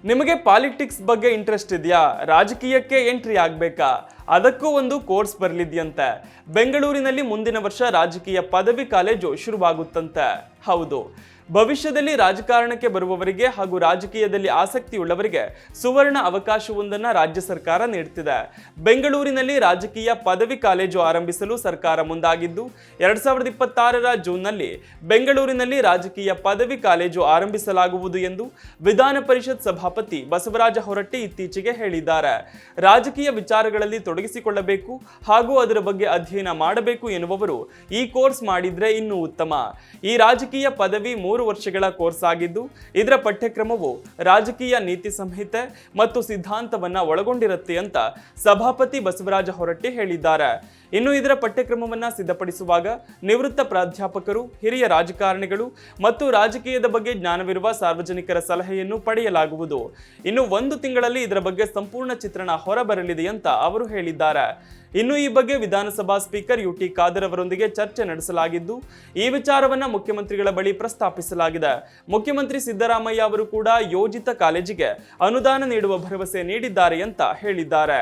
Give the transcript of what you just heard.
ನಿಮಗೆ ಪಾಲಿಟಿಕ್ಸ್ ಬಗ್ಗೆ ಇಂಟ್ರೆಸ್ಟ್ ಇದೆಯಾ? ರಾಜಕೀಯಕ್ಕೆ ಎಂಟ್ರಿ ಆಗಬೇಕಾ? ಅದಕ್ಕೂ ಒಂದು ಕೋರ್ಸ್ ಬರಲಿದೆಯಂತೆ. ಬೆಂಗಳೂರಿನಲ್ಲಿ ಮುಂದಿನ ವರ್ಷ ರಾಜಕೀಯ ಪದವಿ ಕಾಲೇಜು ಶುರುವಾಗುತ್ತಂತೆ. ಹೌದು, ಭವಿಷ್ಯದಲ್ಲಿ ರಾಜಕಾರಣಕ್ಕೆ ಬರುವವರಿಗೆ ಹಾಗೂ ರಾಜಕೀಯದಲ್ಲಿ ಆಸಕ್ತಿಯುಳ್ಳವರಿಗೆ ಸುವರ್ಣ ಅವಕಾಶವೊಂದನ್ನು ರಾಜ್ಯ ಸರ್ಕಾರ ನೀಡುತ್ತಿದೆ. ಬೆಂಗಳೂರಿನಲ್ಲಿ ರಾಜಕೀಯ ಪದವಿ ಕಾಲೇಜು ಆರಂಭಿಸಲು ಸರ್ಕಾರ ಮುಂದಾಗಿದ್ದು 2026ರ ಜೂನ್ನಲ್ಲಿ ಬೆಂಗಳೂರಿನಲ್ಲಿ ರಾಜಕೀಯ ಪದವಿ ಕಾಲೇಜು ಆರಂಭಿಸಲಾಗುವುದು ಎಂದು ವಿಧಾನ ಪರಿಷತ್ ಸಭಾಪತಿ ಬಸವರಾಜ ಹೊರಟ್ಟಿ ಇತ್ತೀಚೆಗೆ ಹೇಳಿದ್ದಾರೆ. ರಾಜಕೀಯ ವಿಚಾರಗಳಲ್ಲಿ ತೊಡಗಿಸಿಕೊಳ್ಳಬೇಕು ಹಾಗೂ ಅದರ ಬಗ್ಗೆ ಅಧ್ಯಯನ ಮಾಡಬೇಕು ಎನ್ನುವವರು ಈ ಕೋರ್ಸ್ ಮಾಡಿದ್ರೆ ಇನ್ನೂ ಉತ್ತಮ. ಈ ರಾಜಕೀಯ ಪದವಿ 3 ವರ್ಷಗಳ ಕೋರ್ಸ್ ಆಗಿದ್ದು ಇದರ ಪಠ್ಯಕ್ರಮವು ರಾಜಕೀಯ ನೀತಿ ಸಂಹಿತೆ ಮತ್ತು ಸಿದ್ಧಾಂತವನ್ನ ಒಳಗೊಂಡಿರುತ್ತೆ ಅಂತ ಸಭಾಪತಿ ಬಸವರಾಜ ಹೊರಟ್ಟಿ ಹೇಳಿದ್ದಾರೆ. ಇನ್ನು ಇದರ ಪಠ್ಯಕ್ರಮವನ್ನ ಸಿದ್ಧಪಡಿಸುವಾಗ ನಿವೃತ್ತ ಪ್ರಾಧ್ಯಾಪಕರು, ಹಿರಿಯ ರಾಜಕಾರಣಿಗಳು ಮತ್ತು ರಾಜಕೀಯದ ಬಗ್ಗೆ ಜ್ಞಾನವಿರುವ ಸಾರ್ವಜನಿಕರ ಸಲಹೆಯನ್ನು ಪಡೆಯಲಾಗುವುದು. ಇನ್ನು 1 ತಿಂಗಳಲ್ಲಿ ಇದರ ಬಗ್ಗೆ ಸಂಪೂರ್ಣ ಚಿತ್ರಣ ಹೊರಬರಲಿದೆ ಅಂತ ಅವರು ಹೇಳಿದ್ದಾರೆ. ಇನ್ನು ಈ ಬಗ್ಗೆ ವಿಧಾನಸಭಾ ಸ್ಪೀಕರ್ ಯುಟಿ ಖಾದರ್ ಅವರೊಂದಿಗೆ ಚರ್ಚೆ ನಡೆಸಲಾಗಿದ್ದು ಈ ವಿಚಾರವನ್ನ ಮುಖ್ಯಮಂತ್ರಿಗಳ ಬಳಿ ಪ್ರಸ್ತಾಪಿಸಲಾಗಿದೆ. ಮುಖ್ಯಮಂತ್ರಿ ಸಿದ್ದರಾಮಯ್ಯ ಅವರು ಕೂಡ ಯೋಜಿತ ಕಾಲೇಜಿಗೆ ಅನುದಾನ ನೀಡುವ ಭರವಸೆ ನೀಡಿದ್ದಾರೆ ಅಂತ ಹೇಳಿದ್ದಾರೆ.